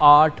$8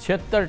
76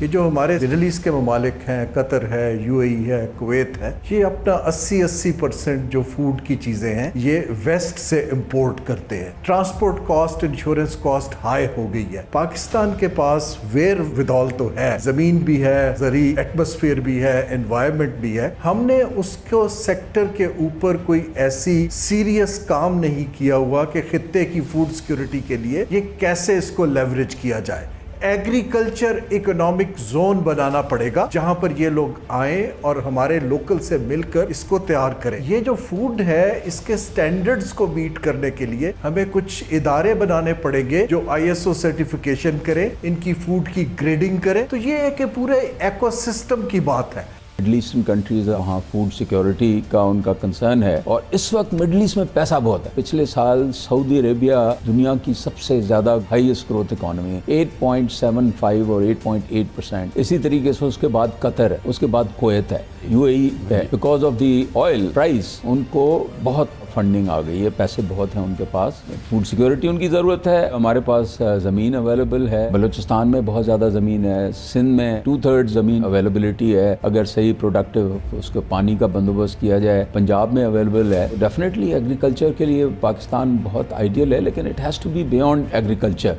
یہ جو ہمارے مڈل ایسٹ کے ممالک ہیں، قطر ہے، UAE ہے، کویت ہے، یہ اپنا 80% جو فوڈ کی چیزیں ہیں یہ ویسٹ سے امپورٹ کرتے ہیں۔ Transport cost, insurance cost high ہو گئی ہے۔ پاکستان کے پاس ویئر ودال تو ہے، زمین بھی ہے، زرعی ایٹماسفیئر بھی ہے، انوائرمنٹ بھی ہے۔ ہم نے اس کو سیکٹر کے اوپر کوئی ایسی سیریس کام نہیں کیا ہوا کہ خطے کی فوڈ سیکیورٹی کے لیے یہ کیسے اس کو لیوریج کیا جائے۔ ایگریکلچر اکنامک زون بنانا پڑے گا جہاں پر یہ لوگ آئیں اور ہمارے لوکل سے مل کر اس کو تیار کریں۔ یہ جو فوڈ ہے اس کے سٹینڈرڈز کو میٹ کرنے کے لیے ہمیں کچھ ادارے بنانے پڑیں گے جو ISO سرٹیفیکیشن کریں، ان کی فوڈ کی گریڈنگ کریں۔ تو یہ ایک پورے ایکو سسٹم کی بات ہے۔ مڈل ایسٹرن کنٹریز وہاں فوڈ سیکیورٹی کا ان کا کنسرن ہے، اور اس وقت مڈل ایسٹ میں پیسہ بہت ہے۔ پچھلے سال سعودی عربیہ دنیا کی سب سے زیادہ ہائیسٹ گروتھ اکانومی ہے، 8.75 اور 8.8%۔ اسی طریقے سے اس کے بعد قطر ہے، اس کے بعد کویت ہے، UAE ہے۔ Because of the oil price ان کو بہت فنڈنگ آ گئی ہے، پیسے بہت ہیں ان کے پاس، فوڈ سیکیورٹی ان کی ضرورت ہے۔ ہمارے پاس زمین اویلیبل ہے، بلوچستان میں بہت زیادہ زمین ہے، سندھ میں 2/3 زمین اویلیبلٹی ہے، اگر صحیح پروڈکٹیو اس کو پانی کا بندوبست کیا جائے۔ پنجاب میں اویلیبل ہے۔ ڈیفینیٹلی ایگریکلچر کے لیے پاکستان بہت آئیڈیل ہے، لیکن it has to be beyond agriculture.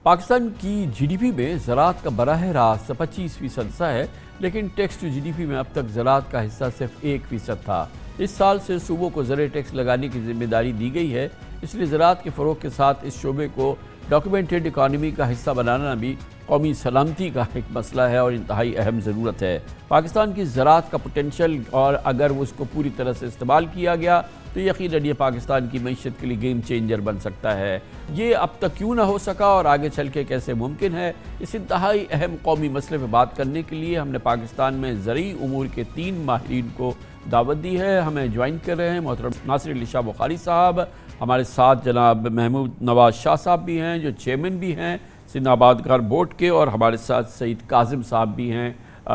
Pakistan کی GDP میں زراعت کا براہ راست 25% حصہ ہے، لیکن ٹیکس ٹو GDP میں اب تک زراعت کا حصہ صرف 1% تھا۔ اس سال سے صوبوں کو زرعی ٹیکس لگانے کی ذمہ داری دی گئی ہے، اس لیے زراعت کے فروغ کے ساتھ اس شعبے کو ڈاکیومنٹڈ اکانومی کا حصہ بنانا بھی قومی سلامتی کا ایک مسئلہ ہے اور انتہائی اہم ضرورت ہے۔ پاکستان کی زراعت کا پوٹینشیل، اور اگر اس کو پوری طرح سے استعمال کیا گیا تو یقیناً یہ پاکستان کی معیشت کے لیے گیم چینجر بن سکتا ہے۔ یہ اب تک کیوں نہ ہو سکا اور آگے چل کے کیسے ممکن ہے، اس انتہائی اہم قومی مسئلے پہ بات کرنے کے لیے ہم نے پاکستان میں زرعی امور کے 3 ماہرین کو دعوت دی ہے۔ ہمیں جوائن کر رہے ہیں محترم ناصر علی شاہ بخاری صاحب، ہمارے ساتھ جناب محمود نواز شاہ صاحب بھی ہیں جو چیئرمین بھی ہیں سندھ آبادکار بورڈ کے، اور ہمارے ساتھ سعید کاظم صاحب بھی ہیں،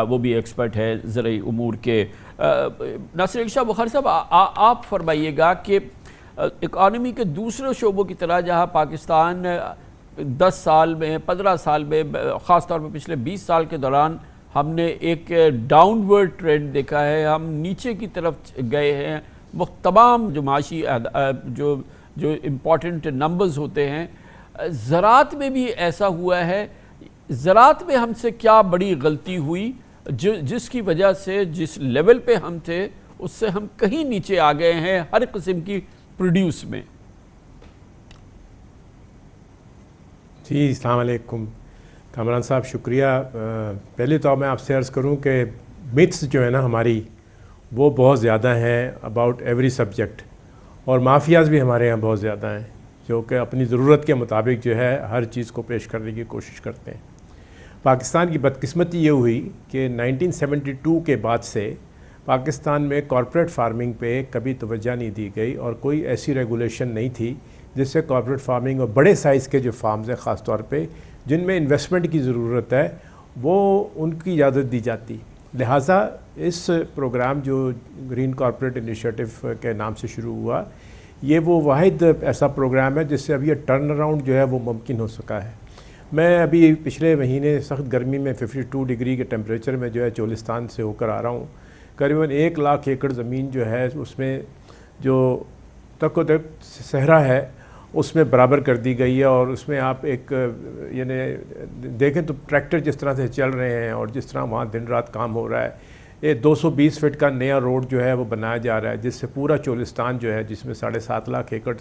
وہ بھی ایکسپرٹ ہے زرعی امور کے۔ ناصر علی شاہ بخاری صاحب، آپ فرمائیے گا کہ اکانومی کے دوسرے شعبوں کی طرح جہاں پاکستان 10 سال میں 15 سال میں خاص طور پہ پچھلے 20 سال کے دوران ہم نے ایک ڈاؤن ورڈ ٹرینڈ دیکھا ہے، ہم نیچے کی طرف گئے ہیں، تمام جو معاشی جو امپورٹنٹ نمبرز ہوتے ہیں، زراعت میں بھی ایسا ہوا ہے۔ زراعت میں ہم سے کیا بڑی غلطی ہوئی جس کی وجہ سے جس لیول پہ ہم تھے اس سے ہم کہیں نیچے آ گئے ہیں ہر قسم کی پروڈیوس میں؟ جی السلام علیکم کامران صاحب، شکریہ۔ پہلے تو میں آپ سے عرض کروں کہ متس جو ہے نا ہماری وہ بہت زیادہ ہیں اباؤٹ ایوری سبجیکٹ، اور مافیاز بھی ہمارے یہاں بہت زیادہ ہیں جو کہ اپنی ضرورت کے مطابق جو ہے ہر چیز کو پیش کرنے کی کوشش کرتے ہیں۔ پاکستان کی بدقسمتی یہ ہوئی کہ 1972 کے بعد سے پاکستان میں کارپوریٹ فارمنگ پہ کبھی توجہ نہیں دی گئی، اور کوئی ایسی ریگولیشن نہیں تھی جس سے کارپوریٹ فارمنگ اور بڑے سائز کے جو فارمز ہیں خاص طور پہ جن میں انویسٹمنٹ کی ضرورت ہے وہ ان کی اجازت دی جاتی۔ لہٰذا اس پروگرام جو گرین کارپوریٹ انیشیٹو کے نام سے شروع ہوا، یہ وہ واحد ایسا پروگرام ہے جس سے اب یہ ٹرن اراؤنڈ جو ہے وہ ممکن ہو سکا ہے۔ میں ابھی پچھلے مہینے سخت گرمی میں 52 ڈگری کے ٹیمپریچر میں جو ہے چولستان سے ہو کر آ رہا ہوں۔ قریباً 1 لاکھ ایکڑ زمین جو ہے اس میں جو تک و تک صحرا ہے اس میں برابر کر دی گئی ہے، اور اس میں آپ ایک یعنی دیکھیں تو ٹریکٹر جس طرح سے چل رہے ہیں اور جس طرح وہاں دن رات کام ہو رہا ہے، یہ 220 فٹ کا نیا روڈ جو ہے وہ بنایا جا رہا ہے جس سے پورا چولستان جو ہے جس میں 7.5 لاکھ ایکڑ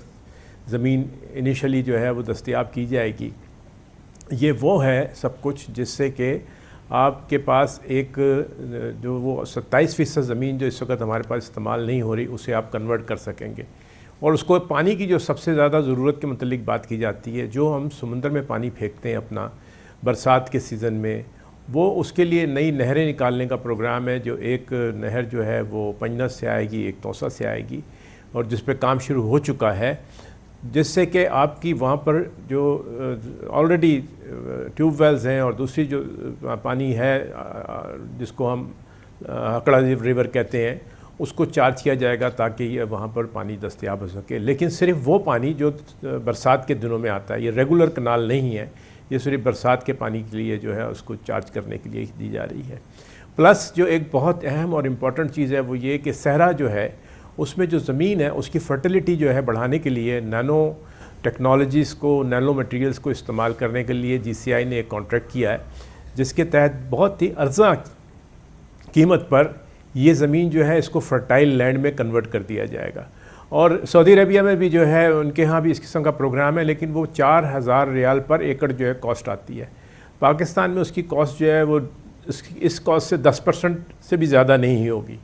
زمین انیشلی جو ہے وہ دستیاب کی جائے گی۔ یہ وہ ہے سب کچھ جس سے کہ آپ کے پاس ایک جو وہ 27% زمین جو اس وقت ہمارے پاس استعمال نہیں ہو رہی اسے آپ کنورٹ کر سکیں گے، اور اس کو پانی کی جو سب سے زیادہ ضرورت کے متعلق بات کی جاتی ہے، جو ہم سمندر میں پانی پھینکتے ہیں اپنا برسات کے سیزن میں، وہ اس کے لیے نئی نہریں نکالنے کا پروگرام ہے، جو ایک نہر جو ہے وہ پنجنس سے آئے گی، ایک توسا سے آئے گی، اور جس پہ کام شروع ہو چکا ہے، جس سے کہ آپ کی وہاں پر جو آلریڈی ٹیوب ویلز ہیں اور دوسری جو پانی ہے جس کو ہم ہکڑا ریور کہتے ہیں اس کو چارج کیا جائے گا تاکہ یہ وہاں پر پانی دستیاب ہو سکے، لیکن صرف وہ پانی جو برسات کے دنوں میں آتا ہے، یہ ریگولر کنال نہیں ہے، یہ صرف برسات کے پانی کے لیے جو ہے اس کو چارج کرنے کے لیے دی جا رہی ہے۔ پلس جو ایک بہت اہم اور امپورٹنٹ چیز ہے وہ یہ کہ صحرا جو ہے اس میں جو زمین ہے اس کی فرٹیلیٹی جو ہے بڑھانے کے لیے نینو ٹیکنالوجیز کو، نینو مٹیریلز کو استعمال کرنے کے لیے GCI نے ایک کانٹریکٹ کیا ہے، جس کے تحت بہت ہی ارزاں قیمت پر یہ زمین جو ہے اس کو فرٹائل لینڈ میں کنورٹ کر دیا جائے گا۔ اور سعودی عربیہ میں بھی جو ہے ان کے ہاں بھی اس قسم کا پروگرام ہے، لیکن وہ 4000 ریال پر ایکڑ جو ہے کاسٹ آتی ہے۔ پاکستان میں اس کی کاسٹ جو ہے وہ اس کاسٹ سے 10% سے بھی زیادہ نہیں ہی ہوگی،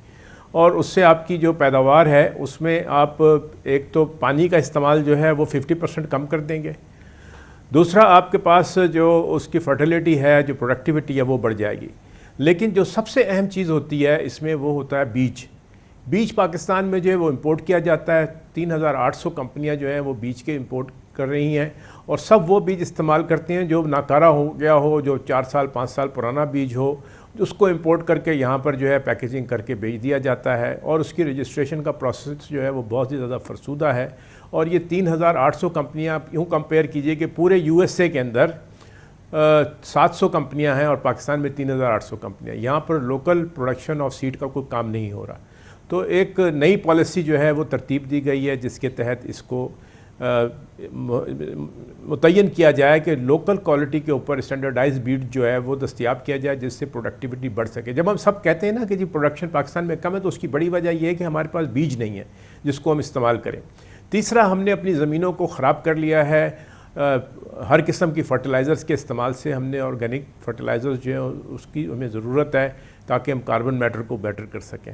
اور اس سے آپ کی جو پیداوار ہے اس میں آپ ایک تو پانی کا استعمال جو ہے وہ 50% کم کر دیں گے، دوسرا آپ کے پاس جو اس کی فرٹیلیٹی ہے، جو پروڈکٹیوٹی ہے وہ بڑھ جائے گی۔ لیکن جو سب سے اہم چیز ہوتی ہے اس میں وہ ہوتا ہے بیج پاکستان میں جو ہے وہ امپورٹ کیا جاتا ہے۔ 3800 کمپنیاں جو ہیں وہ بیج کے امپورٹ کر رہی ہیں، اور سب وہ بیج استعمال کرتے ہیں جو ناکارہ ہو گیا ہو، جو 4 سال 5 سال پرانا بیج ہو، اس کو امپورٹ کر کے یہاں پر جو ہے پیکیجنگ کر کے بیچ دیا جاتا ہے، اور اس کی رجسٹریشن کا پروسیس جو ہے وہ بہت ہی زیادہ فرسودہ ہے۔ اور یہ 3800 کمپنیاں یوں کمپیئر کیجئے کہ پورے USA کے اندر 700 کمپنیاں ہیں اور پاکستان میں 3800 کمپنیاں، یہاں پر لوکل پروڈکشن آف سیڈ کا کوئی کام نہیں ہو رہا۔ تو ایک نئی پالیسی جو ہے وہ ترتیب دی گئی ہے جس کے تحت اس کو متعین کیا جائے کہ لوکل کوالٹی کے اوپر اسٹینڈرڈائز بیج جو ہے وہ دستیاب کیا جائے، جس سے پروڈکٹیوٹی بڑھ سکے۔ جب ہم سب کہتے ہیں نا کہ جی پروڈکشن پاکستان میں کم ہے، تو اس کی بڑی وجہ یہ ہے کہ ہمارے پاس بیج نہیں ہے جس کو ہم استعمال کریں۔ تیسرا، ہم نے اپنی زمینوں کو خراب کر لیا ہے ہر قسم کی فرٹیلائزرز کے استعمال سے۔ ہم نے آرگینک فرٹیلائزرز جو ہیں اس کی ہمیں ضرورت ہے تاکہ ہم کاربن میٹر کو بیٹر کر سکیں۔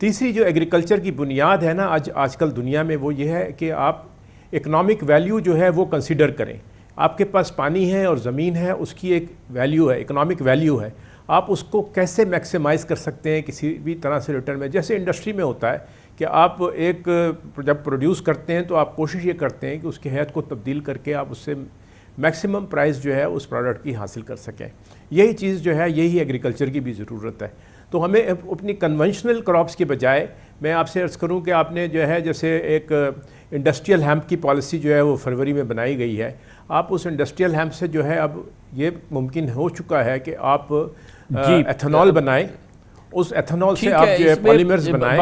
تیسری جو ایگریکلچر کی بنیاد ہے نا آج کل دنیا میں، وہ یہ ہے کہ آپ اکنامک ویلیو جو ہے وہ کنسیڈر کریں۔ آپ کے پاس پانی ہے اور زمین ہے، اس کی ایک ویلیو ہے، اکنامک ویلیو ہے، آپ اس کو کیسے میکسیمائز کر سکتے ہیں کسی بھی طرح سے ریٹرن میں۔ جیسے انڈسٹری میں ہوتا ہے کہ آپ ایک جب پروڈیوس کرتے ہیں تو آپ کوشش یہ کرتے ہیں کہ اس کی ہیئت کو تبدیل کر کے آپ اس سے میکسیمم پرائز جو ہے اس پروڈکٹ کی حاصل کر سکیں۔ یہی چیز جو ہے، یہی ایگریکلچر کی بھی ضرورت ہے۔ تو ہمیں اپنی کنونشنل کراپس کے بجائے، میں آپ سے عرض کروں کہ آپ نے جو ہے جیسے ایک انڈسٹریل ہیمپ کی پالیسی جو ہے وہ فروری میں بنائی گئی ہے، آپ اس انڈسٹریل ہیمپ سے جو ہے اب یہ ممکن ہو چکا ہے کہ آپ ایتھنول بنائیں، اس ایتھنول سے آپ جو ہے پالیمرز بنائیں،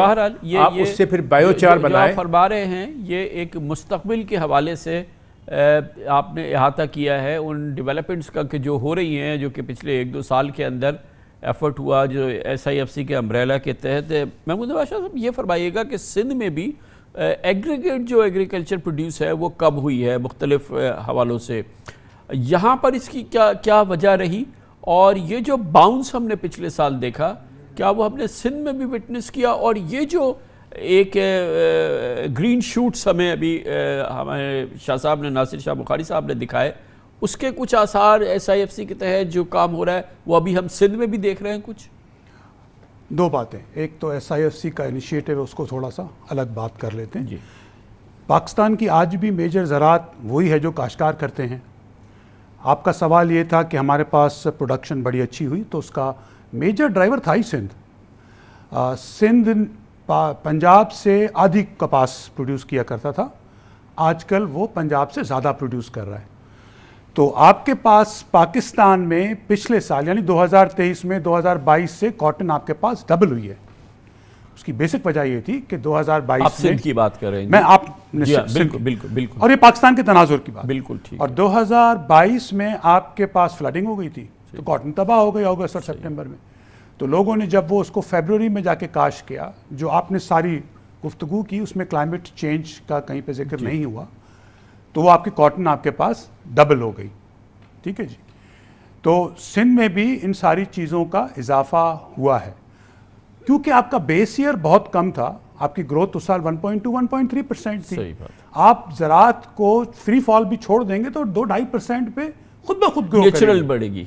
آپ اس سے پھر بایوچار بنائیں۔ آپ فرما رہے ہیں یہ ایک مستقبل کے حوالے سے آپ نے احاطہ کیا ہے ان ڈیولپمنٹس کا کہ جو ہو رہی ہیں، جو کہ پچھلے 1-2 سال کے اندر ایفرٹ ہوا جو SIFC کے امبریلا کے تحت۔ محمود نواز شاہ صاحب، یہ فرمائیے گا کہ سندھ میں بھی ایگریگیٹ جو ایگریکلچر پروڈیوس ہے وہ کب ہوئی ہے مختلف حوالوں سے، یہاں پر اس کی کیا وجہ رہی، اور یہ جو باؤنس ہم نے پچھلے سال دیکھا کیا وہ ہم نے سندھ میں بھی وٹنس کیا، اور یہ جو ایک گرین شوٹس ہمیں ابھی ہمارے شاہ صاحب نے، ناصر شاہ بخاری صاحب نے دکھائے، اس کے کچھ آثار SIFC کے تحت جو کام ہو رہا ہے وہ ابھی ہم سندھ میں بھی دیکھ رہے ہیں کچھ؟ 2 باتیں، ایک تو SIFC کا انیشیٹو ہے، اس کو تھوڑا سا الگ بات کر لیتے ہیں۔ جی، پاکستان کی آج بھی میجر زراعت وہی ہے جو کاشتکار کرتے ہیں۔ آپ کا سوال یہ تھا کہ ہمارے پاس پروڈکشن بڑی اچھی ہوئی، تو اس کا میجر ڈرائیور تھا ہی سندھ پنجاب سے آدھی کپاس پروڈیوس کیا کرتا تھا، آج کل وہ پنجاب سے زیادہ پروڈیوس کر رہا ہے۔ تو آپ کے پاس پاکستان میں پچھلے سال یعنی 2023 میں 2022 سے کاٹن آپ کے پاس ڈبل ہوئی ہے۔ اس کی بیسک وجہ یہ تھی کہ 2022 آپ سندھ کی بات کر رہے ہیں، میں آپ بالکل، اور یہ پاکستان کے تناظر کی بات، بالکل ٹھیک، اور 2022 میں آپ کے پاس فلڈنگ ہو گئی تھی تو کاٹن تباہ ہو گئی اگست اور سپٹمبر میں۔ تو لوگوں نے جب وہ اس کو فیبروری میں جا کے کاشت کیا، جو آپ نے ساری گفتگو کی اس میں کلائمیٹ چینج کا کہیں پہ ذکر نہیں ہوا، تو وہ آپ کی کاٹن آپ کے پاس ڈبل ہو گئی۔ ٹھیک ہے جی، تو سندھ میں بھی ان ساری چیزوں کا اضافہ ہوا ہے، کیونکہ آپ کا بیس ایئر بہت کم تھا، آپ کی گروتھ اس سال 1.2-1.3% تھی۔ آپ زراعت کو فری فال بھی چھوڑ دیں گے تو 2-2.5% پہ خود بخود گرو نیچرل بڑھے گی۔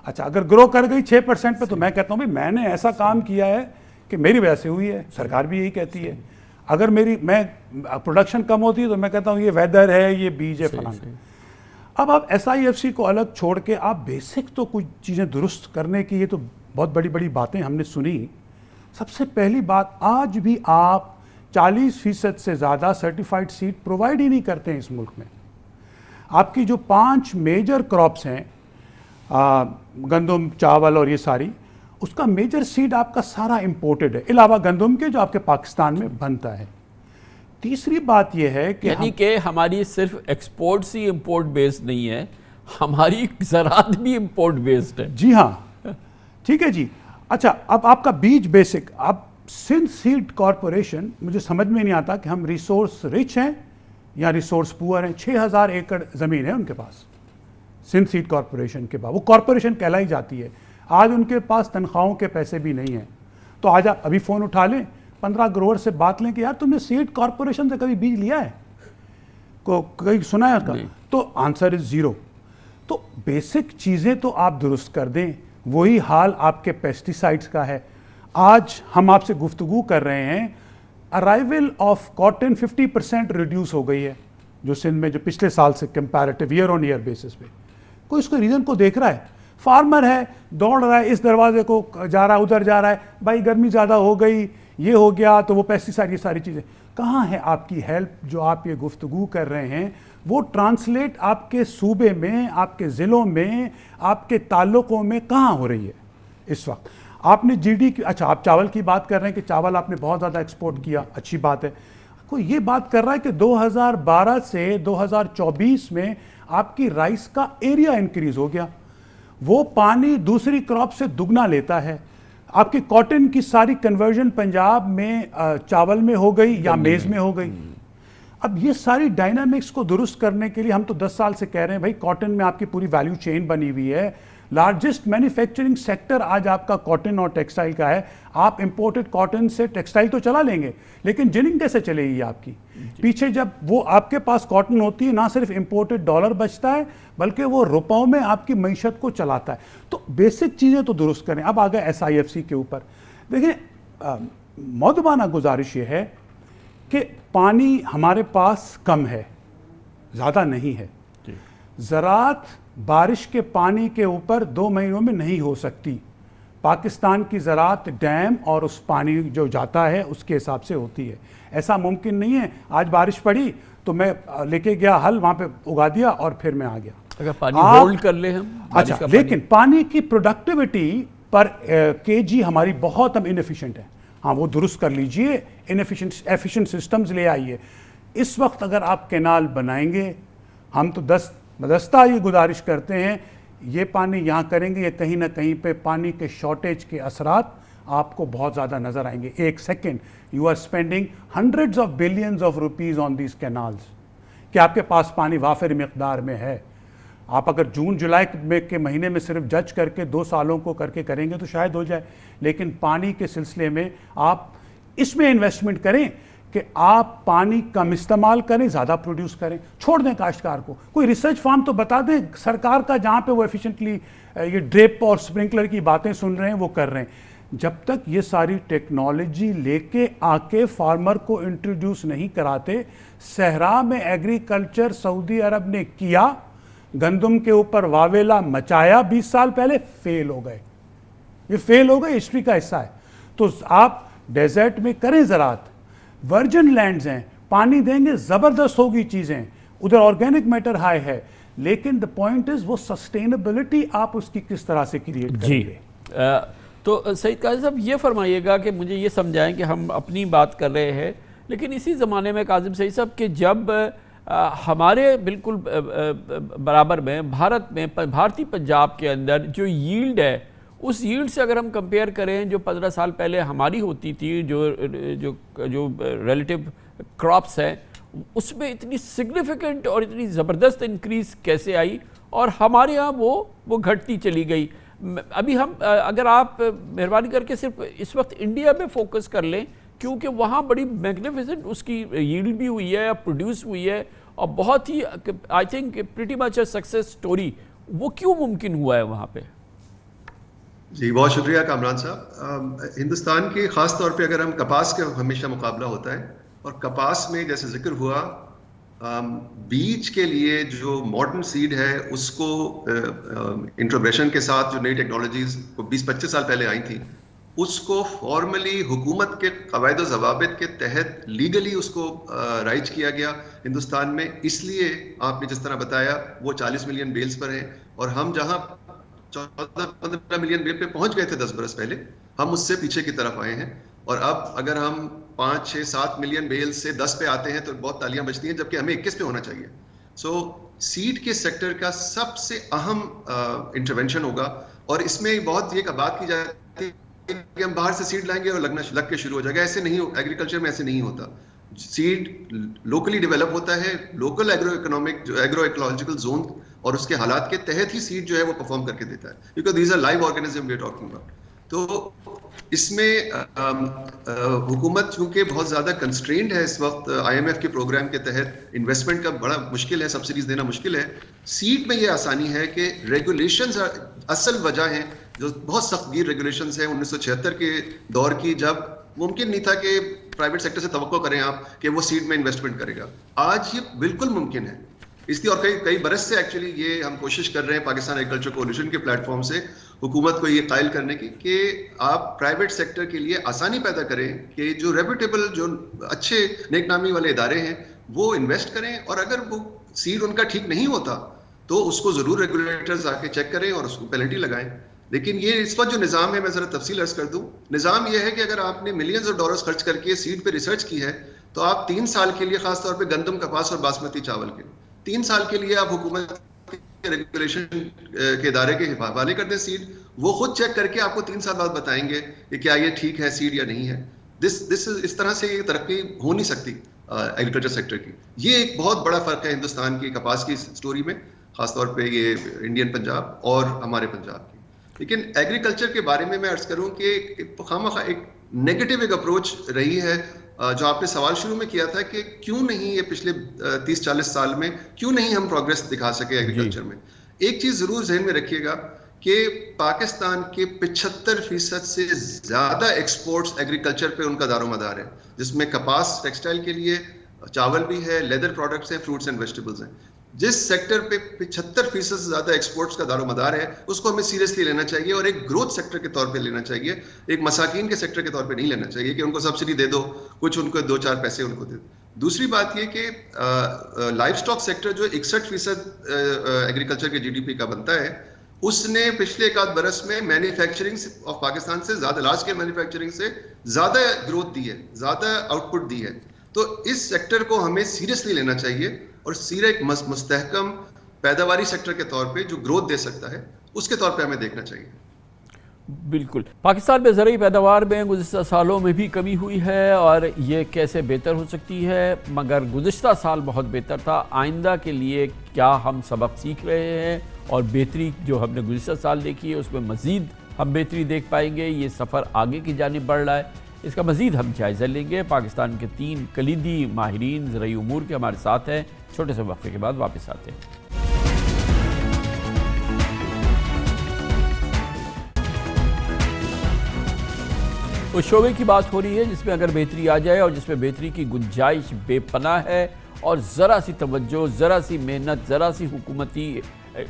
اچھا، اگر گرو کر گئی 6% پہ تو میں کہتا ہوں بھائی میں نے ایسا کام کیا ہے کہ میری وجہ سے ہوئی ہے، سرکار بھی یہی کہتی ہے۔ اگر میں پروڈکشن کم ہوتی ہے تو میں کہتا ہوں یہ ویدر ہے، یہ بیج ہے، فلاں۔ اب آپ SIFC کو الگ چھوڑ کے آپ بیسک تو کچھ چیزیں درست کرنے کی، یہ تو بہت بڑی بڑی باتیں ہم نے سنی۔ سب سے پہلی بات، آج بھی آپ 40% سے زیادہ سرٹیفائڈ سیڈ پرووائڈ ہی نہیں کرتے ہیں اس ملک میں۔ آپ کی جو 5 میجر کراپس ہیں گندم چاول اور یہ ساری, اس کا میجر سیڈ آپ کا سارا امپورٹڈ ہے, علاوہ گندم کے جو آپ کے پاکستان میں بنتا ہے. تیسری بات یہ ہے کہ یعنی کہ ہماری صرف ایکسپورٹس ہی امپورٹ بیسڈ نہیں ہے, ہماری زراعت بھی امپورٹ بیسڈ ہے. جی ہاں, ٹھیک ہے جی. اچھا, اب آپ کا بیج بیسک, اب سندھ سیڈ کارپوریشن, مجھے سمجھ میں نہیں آتا کہ ہم ریسورس رچ ہیں یا ریسورس پور ہیں. 6000 ایکڑ زمین ہے ان کے پاس, سندھ سیڈ کارپوریشن کے پاس, وہ کارپوریشن کہلائی جاتی ہے. آج ان کے پاس تنخواہوں کے پیسے بھی نہیں ہیں. تو آج آپ ابھی فون اٹھا لیں, 15 گروور سے بات لیں کہ یار تم نے سیڈ کارپوریشن سے کبھی بیج لیا ہے, کوئی سنا ہے اس کا؟ تو آنسر از 0. تو بیسک چیزیں تو آپ درست کر دیں. وہی حال آپ کے پیسٹیسائڈز کا ہے. آج ہم آپ سے گفتگو کر رہے ہیں, ارائیول آف کاٹن 50% ریڈیوس ہو گئی ہے جو سندھ میں, جو پچھلے سال سے کمپیریٹیو ایئر آن ایئر بیسس پہ. کوئی اس کو ریزن کو دیکھ رہا ہے؟ فارمر ہے, دوڑ رہا ہے, اس دروازے کو جا رہا ہے, ادھر جا رہا ہے, بھائی گرمی زیادہ ہو گئی, یہ ہو گیا, تو وہ پیسٹیسائڈ, یہ ساری چیزیں. کہاں ہے آپ کی ہیلپ؟ جو آپ یہ گفتگو کر رہے ہیں وہ ٹرانسلیٹ آپ کے صوبے میں, آپ کے ضلعوں میں, آپ کے تعلقوں میں کہاں ہو رہی ہے اس وقت؟ آپ نے جی ڈی کی, اچھا آپ چاول کی بات کر رہے ہیں کہ چاول آپ نے بہت زیادہ ایکسپورٹ کیا, اچھی بات ہے. کوئی یہ بات کر رہا ہے کہ 2012 سے 2024 میں آپ کی رائس کا ایریا انکریز ہو گیا, وہ پانی دوسری کراپ سے دگنا لیتا ہے. آپ کی کاٹن کی ساری کنورژن پنجاب میں چاول میں ہو گئی یا میز میں ہو گئی. اب یہ ساری ڈائنامکس کو درست کرنے کے لیے ہم تو 10 سال سے کہہ رہے ہیں بھائی کاٹن میں آپ کی پوری ویلیو چین بنی ہوئی ہے, لارجسٹ مینوفیکچرنگ سیکٹر آج آپ کا کاٹن اور ٹیکسٹائل کا ہے. آپ امپورٹڈ کاٹن سے ٹیکسٹائل تو چلا لیں گے, لیکن جننگ کیسے چلے گی آپ کی؟ پیچھے جب وہ آپ کے پاس کاٹن ہوتی ہے, نہ صرف امپورٹڈ ڈالر بچتا ہے بلکہ وہ روپوں میں آپ کی معیشت کو چلاتا ہے. تو بیسک چیزیں تو درست کریں. اب آگے SIFC کے اوپر دیکھیں, مؤدبانہ گزارش یہ ہے کہ پانی ہمارے پاس کم ہے, زیادہ نہیں ہے. زراعت بارش کے پانی کے اوپر 2 مہینوں میں نہیں ہو سکتی. پاکستان کی زراعت ڈیم اور اس پانی جو جاتا ہے اس کے حساب سے ہوتی ہے. ایسا ممکن نہیں ہے آج بارش پڑی تو میں لے کے گیا ہل, وہاں پہ اگا دیا اور پھر میں آ گیا. اگر پانی ہولڈ کر لیں ہم, اچھا, لیکن پانی کی پروڈکٹیوٹی پر kg ہماری بہت ہم انیفیشنٹ ہیں. ہاں وہ درست کر لیجئے, ایفیشنٹ سسٹمز لے آئیے. اس وقت اگر آپ کینال بنائیں گے, ہم تو دستہ یہ گزارش کرتے ہیں, یہ پانی یہاں کریں گے, یہ کہیں نہ کہیں پہ پانی کے شارٹیج کے اثرات آپ کو بہت زیادہ نظر آئیں گے. ایک second you are spending hundreds of billions of rupees on these canals, کہ آپ کے پاس پانی وافر مقدار میں ہے. آپ اگر جون جولائی کے مہینے میں صرف جج کر کے 2 سالوں کو کر کے کریں گے تو شاید ہو جائے, لیکن پانی کے سلسلے میں آپ اس میں انویسٹمنٹ کریں کہ آپ پانی کم استعمال کریں, زیادہ پروڈیوس کریں. چھوڑ دیں کاشتکار کو, کوئی ریسرچ فارم تو بتا دیں سرکار کا جہاں پہ وہ ایفیشنٹلی یہ ڈریپ اور سپرنکلر کی باتیں سن رہے ہیں وہ کر رہے ہیں. جب تک یہ ساری ٹیکنالوجی لے کے آ کے فارمر کو انٹروڈیوس نہیں کراتے, صحرا میں ایگریکلچر سعودی عرب نے کیا, گندم کے اوپر واویلا مچایا 20 سال پہلے, فیل ہو گئے. یہ فیل ہو گئے, ہسٹری کا حصہ ہے. تو آپ ڈیزرٹ میں کریں زراعت, ورجن لینڈز ہیں, پانی دیں گے زبردست ہوگی چیزیں, ادھر آرگینک میٹر ہائی ہے, لیکن دا پوائنٹ از وہ سسٹینیبلٹی آپ اس کی کس طرح سے کریٹ کریں گے. تو سعید قاضی صاحب یہ فرمائیے گا کہ مجھے یہ سمجھائیں کہ ہم اپنی بات کر رہے ہیں, لیکن اسی زمانے میں کاظم سعید صاحب کہ جب ہمارے بالکل برابر میں بھارت میں بھارتی پنجاب کے اندر جو ییلڈ ہے, اس ییلڈ سے اگر ہم کمپیئر کریں جو 15 سال پہلے ہماری ہوتی تھی, جو ریلیٹیو کراپس ہیں, اس میں اتنی سگنیفیکنٹ اور اتنی زبردست انکریز کیسے آئی, اور ہمارے ہاں وہ گھٹتی چلی گئی. ابھی ہم اگر آپ مہربانی کر کے صرف اس وقت انڈیا میں فوکس کر لیں, کیونکہ وہاں بڑی میگنیفیسنٹ اس کی ییلڈ بھی ہوئی ہے, پروڈیوس ہوئی ہے, اور بہت ہی I think pretty much a success story. وہ کیوں ممکن ہوا ہے وہاں پہ؟ جی بہت شکریہ کامران صاحب. ہندوستان کے خاص طور پہ اگر ہم کپاس کا ہمیشہ مقابلہ ہوتا ہے, اور کپاس میں جیسے ذکر ہوا بیج کے لیے جو ماڈرن سیڈ ہے اس کو انٹروگریشن کے ساتھ جو نئی ٹیکنالوجیز 20-25 سال پہلے آئی تھیں, اس کو فارملی حکومت کے قواعد و ضوابط کے تحت لیگلی اس کو رائج کیا گیا ہندوستان میں. اس لیے آپ نے جس طرح بتایا وہ 40 ملین بیلز پر ہیں, اور ہم جہاں 14-15 ملین بیل پہ پہنچ گئے تھے 10 برس پہلے, ہم اس سے پیچھے کی طرف آئے ہیں. اور اب اگر ہم 5-6-7 ملین بیل سے 10 پہ آتے ہیں تو بہت تالیاں بجتی ہیں, جبکہ ہمیں 21 پہ ہونا چاہیے. سو سیڈ کے سیکٹر کا سب سے اہم انٹرونشن ہوگا, اور اس میں بہت یہ بات کی جاتی ہے کہ ہم باہر سے سیڈ لائیں گے اور لگ کے شروع ہو جائے گا. ایسے نہیں, ایگریکلچر میں ایسے نہیں ہوتا. سیڈ لوکلی ڈیولپ ہوتا ہے, لوکل ایگرو ایکولوجیکل زون اور اس کے حالات کے تحت ہی سیڈ جو ہے وہ پرفارم کر کے دیتا ہے, کیونکہ these are live organism we are talking about. تو اس میں حکومت چونکہ بہت زیادہ کنسٹرینڈ ہے اس وقت, IMF کے پروگرام کے تحت انویسٹمنٹ کا بڑا مشکل ہے, سبسڈیز دینا مشکل ہے. سیڈ میں یہ آسانی ہے کہ ریگولیشنز اصل وجہ ہیں جو بہت سخت گیر ریگولیشنز ہیں 1976 کے دور کی, جب ممکن نہیں تھا کہ پرائیویٹ سیکٹر سے توقع کریں آپ کہ وہ سیڈ میں انویسٹمنٹ کرے گا. آج یہ بالکل ممکن ہے. اس لیے اور کئی برس سے ایکچولی یہ ہم کوشش کر رہے ہیں پاکستان ایگریکلچر کولیشن کے پلیٹ فارم سے حکومت کو یہ قائل کرنے کی کہ آپ پرائیویٹ سیکٹر کے لیے آسانی پیدا کریں کہ جو ریپوٹیبل, جو اچھے نیک نامی والے ادارے ہیں وہ انویسٹ کریں, اور اگر وہ سیڈ ان کا ٹھیک نہیں ہوتا تو اس کو ضرور ریگولیٹرز آ کے چیک کریں اور اس کو پینلٹی لگائیں. لیکن یہ اس وقت جو نظام ہے, میں ذرا تفصیل عرض کر دوں. نظام یہ ہے کہ اگر آپ نے ملینز آف ڈالرز خرچ کر کے سیڈ پہ ریسرچ کی ہے تو آپ 3 سال کے لیے, خاص طور پہ گندم, کپاس اور باسمتی چاول کے 3 سال کے لیے آپ حکومت کے ریگولیشن کے ادارے کے حوالے کر دیں سیڈ. وہ خود چیک کر کے آپ کو 3 سال بعد بتائیں گے کہ کیا یہ ٹھیک ہے سیڈ یا نہیں ہے. اس طرح سے یہ ترقی ہو نہیں سکتی ایگریکلچر سیکٹر کی. یہ ایک بہت بڑا فرق ہے ہندوستان کی کپاس کی سٹوری میں, خاص طور پہ یہ انڈین پنجاب اور ہمارے پنجاب کی. لیکن ایگریکلچر کے بارے میں ارز کروں کہ خامخواہ ایک نیگیٹو ایک اپروچ رہی ہے, جو آپ نے سوال شروع میں کیا تھا کہ کیوں نہیں یہ پچھلے 30-40 سال میں کیوں نہیں ہم پروگریس دکھا سکے ایگریکلچر میں. ایک چیز ضرور ذہن میں رکھیے گا کہ پاکستان کے 75% سے زیادہ ایکسپورٹس ایگریکلچر پہ ان کا دار و مدار ہے, جس میں کپاس ٹیکسٹائل کے لیے, چاول بھی ہے, لیدر پروڈکٹس ہیں, فروٹس اینڈ ویجیٹیبلز ہیں. جس سیکٹر پہ 75% سے زیادہ ایکسپورٹس کا دار و مدار ہے اس کو ہمیں سیریسلی لینا چاہیے, اور ایک گروتھ سیکٹر کے طور پہ لینا چاہیے, ایک مساکین کے سیکٹر کے طور پہ نہیں لینا چاہیے کہ ان کو سبسڈی دے دو, کچھ ان کو 2-4 پیسے ان کو دے دو. دوسری بات یہ کہ لائف سٹاک سیکٹر جو 61% ایگریکلچر کے GDP کا بنتا ہے, اس نے پچھلے 1 برس میں مینوفیکچرنگ آف پاکستان سے زیادہ, لارج اسکیل مینوفیکچرنگ سے زیادہ گروتھ دی ہے, زیادہ آؤٹ پٹ دی ہے. تو اس سیکٹر کو ہمیں سیریسلی لینا چاہیے, اور سیرا ایک مستحکم پیداواری سیکٹر کے طور پہ جو گروتھ دے سکتا ہے اس کے طور پہ ہمیں دیکھنا چاہیے. بالکل. پاکستان میں زرعی پیداوار میں گزشتہ سالوں میں بھی کمی ہوئی ہے, اور یہ کیسے بہتر ہو سکتی ہے, مگر گزشتہ سال بہت بہتر تھا. آئندہ کے لیے کیا ہم سبق سیکھ رہے ہیں, اور بہتری جو ہم نے گزشتہ سال دیکھی ہے اس میں مزید ہم بہتری دیکھ پائیں گے؟ یہ سفر آگے کی جانب بڑھ رہا ہے, اس کا مزید ہم جائزہ لیں گے. پاکستان کے 3 کلیدی ماہرین زرعی امور کے ہمارے ساتھ ہیں. چھوٹے سے وقفے کے بعد واپس آتے ہیں. اس شعبے کی بات ہو رہی ہے جس میں اگر بہتری آ جائے اور جس میں بہتری کی گنجائش بے پناہ ہے, اور ذرا سی توجہ, ذرا سی محنت, ذرا سی حکومتی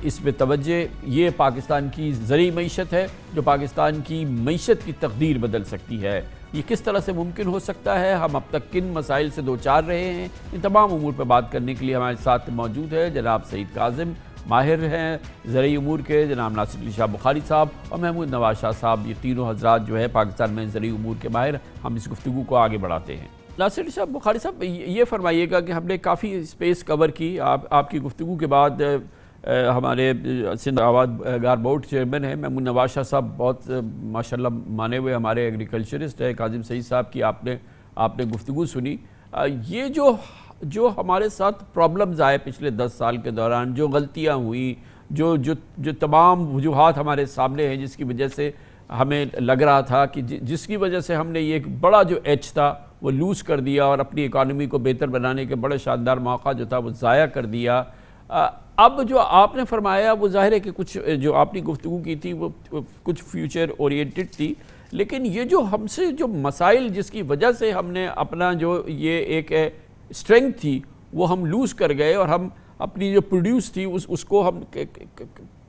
اس میں توجہ, یہ پاکستان کی زرعی معیشت ہے جو پاکستان کی معیشت کی تقدیر بدل سکتی ہے. یہ کس طرح سے ممکن ہو سکتا ہے, ہم اب تک کن مسائل سے دوچار رہے ہیں, ان تمام امور پر بات کرنے کے لیے ہمارے ساتھ موجود ہے جناب سعید کاظم, ماہر ہیں زرعی امور کے, جناب ناصر علی شاہ بخاری صاحب اور محمود نواز شاہ صاحب. یہ تینوں حضرات جو ہے پاکستان میں زرعی امور کے ماہر. ہم اس گفتگو کو آگے بڑھاتے ہیں. ناصر علی شاہ بخاری صاحب, یہ فرمائیے گا کہ ہم نے کافی اسپیس کور کی. آپ کی گفتگو کے بعد ہمارے سندھ آباد گار بورڈ چیئرمین ہیں محمود نواز شاہ صاحب, بہت ماشاءاللہ مانے ہوئے ہمارے ایگریکلچرسٹ ہیں. کاظم سعید صاحب کی آپ نے گفتگو سنی. یہ جو ہمارے ساتھ پرابلمز آئے پچھلے 10 سال کے دوران, جو غلطیاں ہوئیں, جو تمام وجوہات ہمارے سامنے ہیں جس کی وجہ سے ہمیں لگ رہا تھا کہ جس کی وجہ سے ہم نے یہ ایک بڑا جو ایج تھا وہ لوز کر دیا, اور اپنی اکانومی کو بہتر بنانے کے بڑے شاندار موقع جو تھا وہ ضائع کر دیا. اب جو آپ نے فرمایا وہ ظاہر ہے کہ کچھ جو آپ نے گفتگو کی تھی وہ کچھ فیوچر اورینٹڈ تھی, لیکن یہ جو ہم سے جو مسائل جس کی وجہ سے ہم نے اپنا جو یہ ایک اسٹرینگتھ تھی وہ ہم لوز کر گئے, اور ہم اپنی جو پروڈیوس تھی اس کو ہم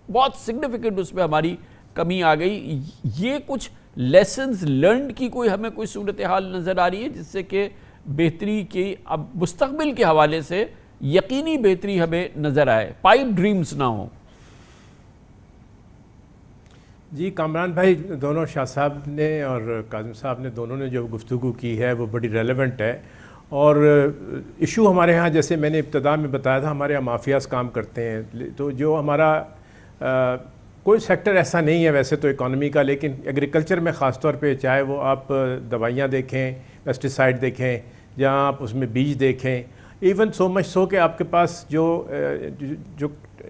بہت سگنیفیکنٹ اس میں ہماری کمی آ گئی. یہ کچھ لیسنز لرنڈ کی کوئی ہمیں کوئی صورتحال نظر آ رہی ہے جس سے کہ بہتری کی اب مستقبل کے حوالے سے یقینی بہتری ہمیں نظر آئے، پائپ ڈریمز نہ ہوں؟ جی کامران بھائی، دونوں شاہ صاحب نے اور کاظم صاحب نے دونوں نے جو گفتگو کی ہے وہ بڑی ریلیونٹ ہے، اور ایشو ہمارے ہاں جیسے میں نے ابتدا میں بتایا تھا ہمارے یہاں مافیاز کام کرتے ہیں، تو جو ہمارا کوئی سیکٹر ایسا نہیں ہے ویسے تو اکانومی کا، لیکن ایگریکلچر میں خاص طور پہ چاہے وہ آپ دوائیاں دیکھیں، پیسٹیسائڈ دیکھیں، جہاں آپ اس میں بیج دیکھیں، ایون سو مچ سو کہ آپ کے پاس جو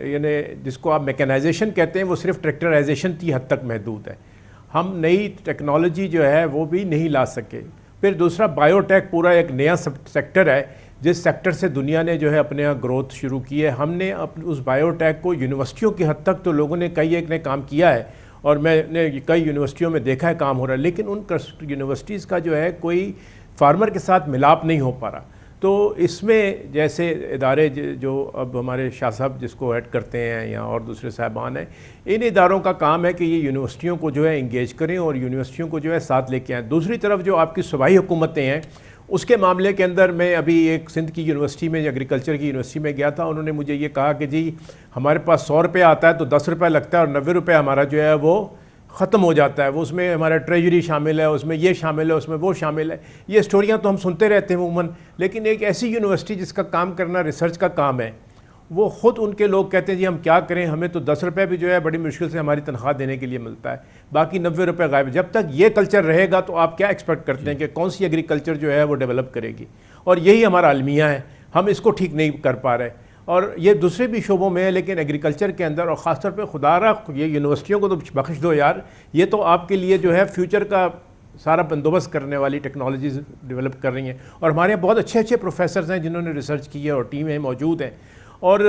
یعنی جس کو آپ میکینائزیشن کہتے ہیں وہ صرف ٹریکٹرائزیشن کی حد تک محدود ہے، ہم نئی ٹیکنالوجی جو ہے وہ بھی نہیں لا سکے۔ پھر دوسرا بائیو ٹیک پورا ایک نیا سیکٹر ہے جس سیکٹر سے دنیا نے جو ہے اپنے یہاں گروتھ شروع کی ہے، ہم نے اس بائیو ٹیک کو یونیورسٹیوں کی حد تک تو لوگوں نے کئی ایک نے کام کیا ہے، اور میں نے کئی یونیورسٹیوں میں دیکھا ہے کام ہو رہا ہے، لیکن ان یونیورسٹیز کا جو ہے کوئی فارمر کے ساتھ ملاپ نہیں ہو پا رہا۔ تو اس میں جیسے ادارے جو اب ہمارے شاہ صاحب جس کو ایڈ کرتے ہیں یا اور دوسرے صاحبان ہیں، ان اداروں کا کام ہے کہ یہ یونیورسٹیوں کو جو ہے انگیج کریں اور یونیورسٹیوں کو جو ہے ساتھ لے کے آئیں۔ دوسری طرف جو آپ کی صوبائی حکومتیں ہیں اس کے معاملے کے اندر میں ابھی ایک سندھ کی یونیورسٹی میں ایگریکلچر کی یونیورسٹی میں گیا تھا، انہوں نے مجھے یہ کہا کہ جی ہمارے پاس 100 روپے آتا ہے تو 10 روپے لگتا ہے اور 90 روپے ہمارا جو ہے وہ ختم ہو جاتا ہے، وہ اس میں ہمارا ٹریجری شامل ہے، اس میں یہ شامل ہے، اس میں وہ شامل ہے۔ یہ اسٹوریاں تو ہم سنتے رہتے ہیں عموماً، لیکن ایک ایسی یونیورسٹی جس کا کام کرنا ریسرچ کا کام ہے، وہ خود ان کے لوگ کہتے ہیں جی ہم کیا کریں، ہمیں تو 10 روپے بھی جو ہے بڑی مشکل سے ہماری تنخواہ دینے کے لیے ملتا ہے، باقی 90 روپے غائب۔ جب تک یہ کلچر رہے گا تو آپ کیا ایکسپیکٹ کرتے ہیں کہ کون سی ایگریکلچر جو ہے وہ ڈیولپ کرے گی؟ اور یہی ہمارا المیہ ہے، ہم اس کو ٹھیک نہیں کر پا رہے، اور یہ دوسرے بھی شعبوں میں ہے، لیکن ایگریکلچر کے اندر اور خاص طور پہ خدا را یہ یونیورسٹیوں کو تو بخش دو یار، یہ تو آپ کے لیے جو ہے فیوچر کا سارا بندوبست کرنے والی ٹیکنالوجیز ڈیولپ کر رہی ہیں، اور ہمارے یہاں بہت اچھے اچھے پروفیسرز ہیں جنہوں نے ریسرچ کی ہے اور ٹیمیں موجود ہیں، اور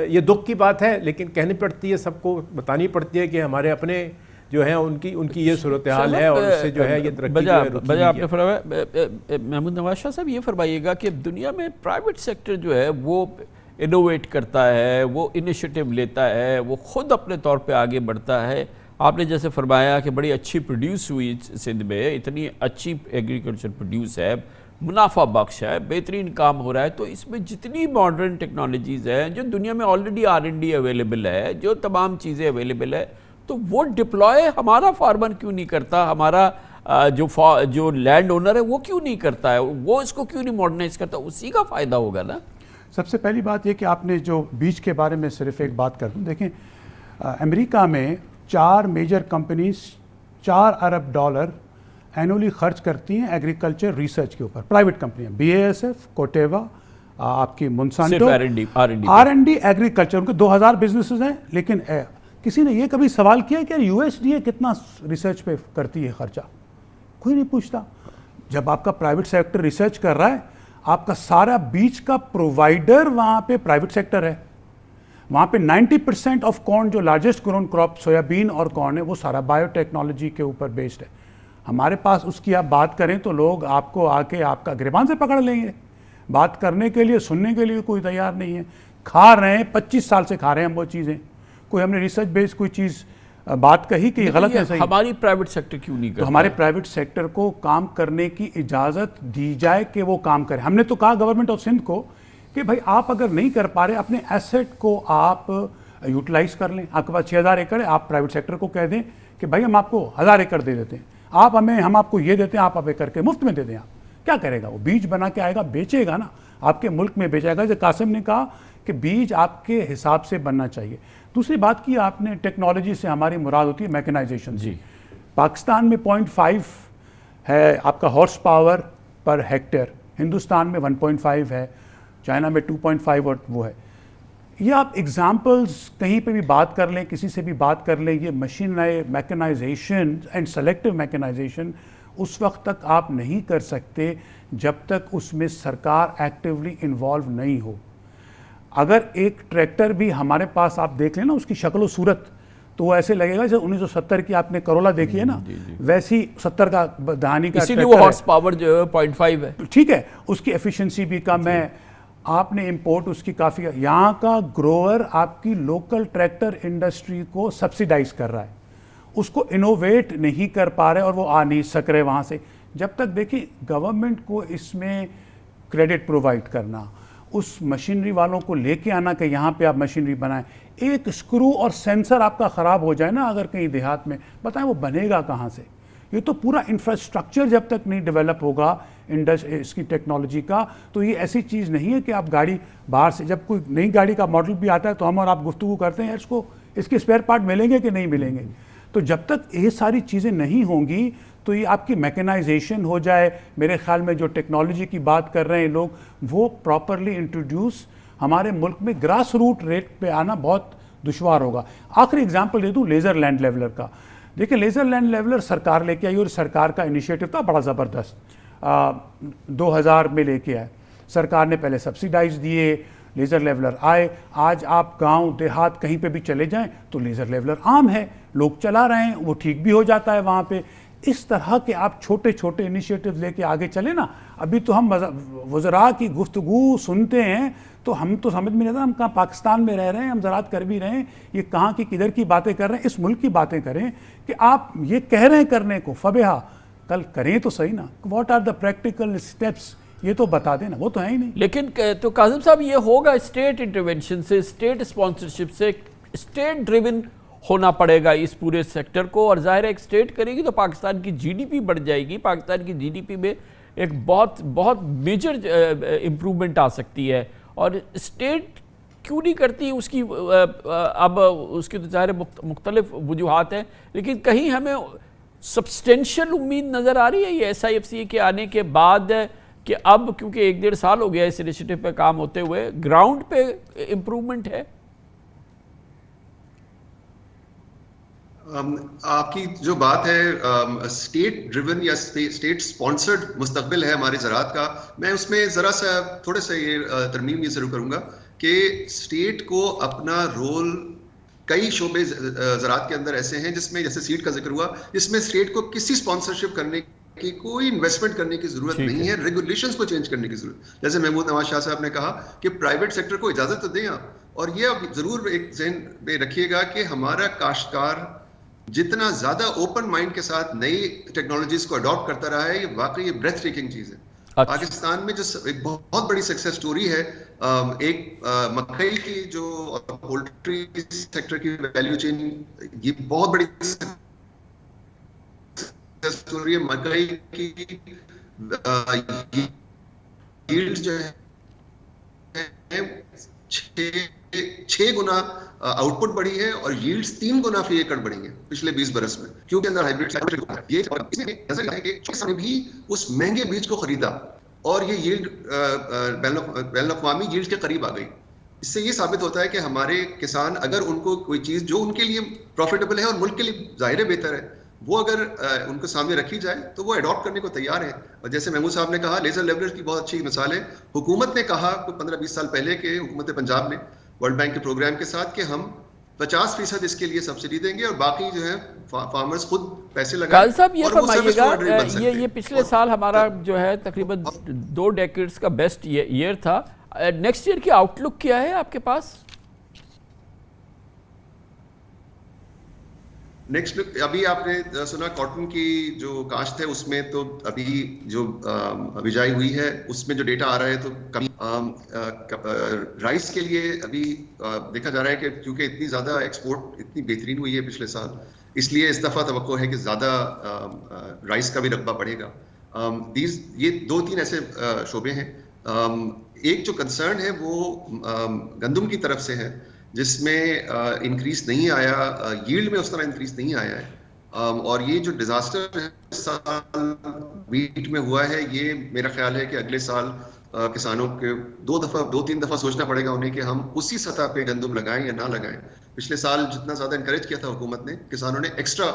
یہ دکھ کی بات ہے لیکن کہنی پڑتی ہے، سب کو بتانی پڑتی ہے کہ ہمارے اپنے جو ہیں ان کی یہ صورتحال ہے، اور اس سے جو ہے یہ ترقی جو ہے رکی آپ نے فرمایا۔ محمود نواز شاہ صاحب یہ فرمائیے گا کہ دنیا میں پرائیویٹ سیکٹر جو ہے وہ انوویٹ کرتا ہے، وہ انیشیٹو لیتا ہے، وہ خود اپنے طور پہ آگے بڑھتا ہے۔ آپ نے جیسے فرمایا کہ بڑی اچھی پروڈیوس ہوئی سندھ میں، اتنی اچھی ایگریکلچر پروڈیوس ہے، منافع بخش ہے، بہترین کام ہو رہا ہے، تو اس میں جتنی ماڈرن ٹیکنالوجیز ہیں جو دنیا میں آلریڈی R&D اویلیبل ہے، جو تمام چیزیں اویلیبل ہے، تو وہ ڈپلوائے ہمارا فارمر کیوں نہیں کرتا، ہمارا جو لینڈ اونر ہے وہ کیوں نہیں کرتا ہے، وہ اس کو کیوں نہیں ماڈرنائز کرتا؟ اسی کا فائدہ ہوگا نا۔ سب سے پہلی بات یہ کہ آپ نے جو بیج کے بارے میں صرف ایک بات کر دوں، دیکھیں امریکہ میں 4 میجر کمپنیز $4 ارب اینولی خرچ کرتی ہیں ایگریکلچر ریسرچ کے اوپر، پرائیویٹ کمپنیاں، BASF، کوٹیوا، آپ کی مونسانٹو، R&D ایگریکلچر، ان کے 2000 بزنسز ہیں، لیکن کسی نے یہ کبھی سوال کیا کہ USDA کتنا ریسرچ پہ کرتی ہے خرچہ؟ کوئی نہیں پوچھتا۔ جب آپ کا پرائیویٹ سیکٹر ریسرچ کر رہا ہے، آپ کا سارا بیج کا پرووائڈر وہاں پہ پرائیویٹ سیکٹر ہے، وہاں پہ 90% آف کارن جو لارجسٹ گرون کراپ سویابین اور کارن ہے وہ سارا بایو ٹیکنالوجی کے اوپر بیسڈ ہے۔ ہمارے پاس اس کی آپ بات کریں تو لوگ آپ کو آ کے آپ کا گریبان سے پکڑ لیں گے، بات کرنے کے لیے سننے کے لیے کوئی تیار نہیں ہے۔ کھا رہے ہیں 25 سال سے کھا رہے ہیں ہم وہ چیزیں، کوئی ہم نے ریسرچ بیس کوئی چیز بات کہی کہ یہ غلط ہے صحیح، ہماری پرائیویٹ سیکٹر کیوں نہیں کرتا؟ تو ہمارے پرائیویٹ سیکٹر کو کام کرنے کی اجازت دی جائے کہ وہ کام کرے۔ ہم نے تو کہا گورنمنٹ آف سندھ کو کہ بھائی آپ اگر نہیں کر پا رہے اپنے ایسٹ کو آپ یوٹیلائز کر لیں، آپ کے پاس 6000 ایکڑ ہے، آپ پرائیویٹ سیکٹر کو کہہ دیں کہ بھائی ہم آپ کو 1000 ایکڑ دے دیتے ہیں، ہم آپ کو یہ دیتے ہیں، آپ کر کے مفت میں دے دیں۔ آپ کیا کرے گا؟ وہ بیج بنا کے آئے گا، بیچے گا نا، آپ کے ملک میں بیچے گا۔ جیسے قاسم نے کہا کہ بیج آپ کے حساب سے بننا چاہیے۔ دوسری بات کی آپ نے ٹیکنالوجی سے ہماری مراد ہوتی ہے میکنائزیشن۔ جی پاکستان میں 0.5 ہے آپ کا ہارس پاور پر ہیکٹر، ہندوستان میں 1.5 ہے، چائنا میں 2.5 اور وہ ہے۔ یہ آپ ایگزامپلز کہیں پہ بھی بات کر لیں، کسی سے بھی بات کر لیں، یہ machine mechanisation and selective mechanisation اس وقت تک آپ نہیں کر سکتے جب تک اس میں سرکار ایکٹیولی انوالو نہیں ہو۔ اگر ایک ٹریکٹر بھی ہمارے پاس آپ دیکھ لیں نا، اس کی شکل و صورت تو وہ ایسے لگے گا جیسے 1970 کی آپ نے کرولا دیکھی ہے نا، ویسی 70 کا دہانی کا، اسی لیے وہ ہارس پاور جو ہے 0.5 ہے، ٹھیک ہے، اس کی ایفیشنسی بھی کم ہے، آپ نے امپورٹ اس کی کافی، یہاں کا گروور آپ کی لوکل ٹریکٹر انڈسٹری کو سبسیڈائز کر رہا ہے، اس کو انوویٹ نہیں کر پا رہے اور وہ آ نہیں سک رہے وہاں سے. جب تک دیکھیں گورنمنٹ کو اس میں کریڈٹ پرووائڈ کرنا, اس مشینری والوں کو لے کے آنا کہ یہاں پہ آپ مشینری بنائیں, ایک اسکرو اور سینسر آپ کا خراب ہو جائے نا اگر کہیں دیہات میں, بتائیں وہ بنے گا کہاں سے؟ یہ تو پورا انفراسٹرکچر جب تک نہیں ڈیولپ ہوگا اس کی ٹیکنالوجی کا, تو یہ ایسی چیز نہیں ہے کہ آپ گاڑی باہر سے, جب کوئی نئی گاڑی کا ماڈل بھی آتا ہے تو ہم اور آپ گفتگو کرتے ہیں اس کے اسپیئر پارٹ ملیں گے کہ نہیں ملیں گے. تو جب تک یہ ساری چیزیں نہیں ہوں گی تو یہ آپ کی میکنائزیشن ہو جائے, میرے خیال میں جو ٹیکنالوجی کی بات کر رہے ہیں لوگ, وہ پراپرلی انٹروڈیوس ہمارے ملک میں گراس روٹ ریٹ پہ آنا بہت دشوار ہوگا. آخری اگزامپل دے دوں لیزر لینڈ لیولر کا. دیکھیں لیزر لینڈ لیولر سرکار لے کے آئی اور سرکار کا انیشیٹو تھا بڑا زبردست, 2000 میں لے کے آئے سرکار نے, پہلے سبسیڈائز دیے, لیزر لیولر آئے. آج آپ گاؤں دیہات کہیں پہ بھی چلے جائیں تو لیزر لیولر عام ہے, لوگ چلا رہے ہیں, وہ ٹھیک بھی ہو جاتا ہے وہاں پہ. اس طرح کے آپ چھوٹے چھوٹے انیشیٹو لے کے آگے چلیں نا. ابھی تو ہم وزراء کی گفتگو سنتے ہیں تو ہم تو سمجھ میں نہیں آتا ہم کہاں پاکستان میں رہ رہے ہیں, ہم زراعت کر بھی رہے ہیں, یہ کہاں کی کدھر کی باتیں کر رہے ہیں. اس ملک کی باتیں کریں کہ آپ یہ کہہ رہے ہیں کرنے کو فبیہا, کل کریں تو صحیح نا. What are the practical steps, یہ تو بتا دیں نا, وہ تو ہے ہی نہیں. لیکن تو کاظم صاحب یہ ہوگا اسٹیٹ انٹرونشن سے, اسٹیٹ اسپانسرشپ سے, اسٹیٹ ڈریون ہونا پڑے گا اس پورے سیکٹر کو, اور ظاہر ہے ایک اسٹیٹ کرے گی تو پاکستان کی جی ڈی پی بڑھ جائے گی, پاکستان کی جی ڈی پی میں ایک بہت میجر امپرومنٹ آ سکتی ہے. اور اسٹیٹ کیوں نہیں کرتی اس کی, اب اس کی تو ظاہر مختلف وجوہات ہیں, لیکن کہیں ہمیں سبسٹینشل امید نظر آ رہی ہے یہ ایس آئی ایف سی کے آنے کے بعد کہ اب کیونکہ 1-1.5 سال ہو گیا اس انیشیٹو پہ کام ہوتے ہوئے, گراؤنڈ پہ امپرومنٹ ہے؟ آپ کی جو بات ہے اسٹیٹ ڈریون یا اسٹیٹ سپانسرڈ مستقبل ہے ہماری زراعت کا, میں اس میں ذرا سا تھوڑا سا یہ ترمیم یہ ضرور کروں گا کہ اسٹیٹ کو اپنا رول, کئی شعبے زراعت کے اندر ایسے ہیں جس میں جیسے سیڈ کا ذکر ہوا, جس میں اسٹیٹ کو کسی سپانسرشپ کرنے کی کوئی انویسٹمنٹ کرنے کی ضرورت نہیں ہے, ریگولیشنز کو چینج کرنے کی ضرورت. جیسے محمود نواز شاہ صاحب نے کہا کہ پرائیویٹ سیکٹر کو اجازت تو دیں آپ, اور یہ آپ ضرور ایک ذہن میں رکھیے گا کہ ہمارا کاشتکار جتنا زیادہ اوپن مائنڈ کے ساتھ نئی ٹیکنالوجیز کو اڈاپٹ کرتا رہا ہے, یہ واقعی بریتھ ٹیکنگ چیز ہے. پاکستان میں جو ایک بہت بڑی سکسیس سٹوری ہے, ایک مکئی کی جو پولٹری سیکٹر کی ویلیو چین, یہ بہت بڑی سکسیس سٹوری ہے. مکئی کی ییلڈ جو ہے 6 گنا آؤٹ پٹ بڑھی ہے اور ییلڈز 3 گنا فی ایکڑ بڑھی ہیں پچھلے 20 برس میں, کیونکہ اندر ہائیبریڈ یہ اس میں نظر آیا کہ کسان نے بھی اس مہنگے بیج کو خریدا اور یہ ییلڈ بین الاقوامی ییلڈ کے قریب آ گئی. اس سے یہ ثابت ہوتا ہے کہ ہمارے کسان اگر ان کو کوئی چیز جو ان کے لیے پروفیٹیبل ہے اور ملک کے لیے ظاہر بہتر ہے, وہ اگر ان کو سامنے رکھی جائے تو وہ اڈاپٹ کرنے کو تیار ہیں. اور جیسے محمود صاحب نے کہا, لیزر لیولر کی بہت اچھی مثال ہے. حکومت نے کہا 15-20 سال پہلے کہ حکومت پنجاب نے ورلڈ بینک کے پروگرام کے ساتھ کہ ہم 50% اس کے لیے سبسڈی دیں گے اور باقی جو ہے فارمرز خود پیسے لگائیں. قاضی صاحب یہ فرمائیے گا, یہ پچھلے سال ہمارا جو ہے تقریباً 2 ڈیکیڈز کا بیسٹ ایئر تھا, نیکسٹ ایئر کی آؤٹ لک کیا ہے آپ کے پاس؟ نیکسٹ ابھی آپ نے سنا کاٹن کی جو کاشت ہے اس میں تو ابھی جو بجائی ہوئی ہے اس میں جو ڈیٹا آ رہا ہے تو کمی. رائس کے لیے ابھی دیکھا جا رہا ہے کہ کیونکہ اتنی زیادہ ایکسپورٹ اتنی بہترین ہوئی ہے پچھلے سال, اس لیے اس دفعہ توقع ہے کہ زیادہ رائس کا بھی رقبہ بڑھے گا. یہ 2-3 ایسے شعبے ہیں. ایک جو کنسرن ہے وہ گندم کی طرف سے ہے جس میں انکریز نہیں آیا, ییلڈ میں اس طرح انکریز نہیں آیا ہے, اور یہ جو ڈیزاسٹر سال ویٹ میں ہوا ہے یہ میرا خیال ہے کہ اگلے سال کسانوں کے 2-3 دفعہ سوچنا پڑے گا انہیں کہ ہم اسی سطح پہ گندم لگائیں یا نہ لگائیں. پچھلے سال جتنا زیادہ انکریج کیا تھا حکومت نے, کسانوں نے ایکسٹرا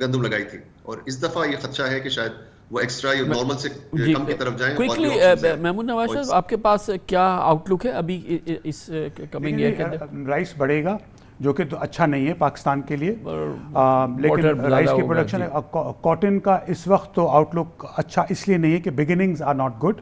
گندم لگائی تھی, اور اس دفعہ یہ خدشہ ہے کہ شاید وہ ایکسٹرا یا نارمل سے کم کی طرف جائیں. کوئکلی محمود نواز صاحب آپ کے پاس کیا آؤٹ لک ہے ابھی اس کمنگ ایئر کے اندر؟ رائس بڑھے گا جو کہ تو اچھا نہیں ہے پاکستان کے لیے, لیکن رائس کی پروڈکشن, کاٹن کا اس وقت تو آؤٹ لک اچھا اس لیے نہیں ہے کہ beginnings are not good.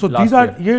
So last these are year.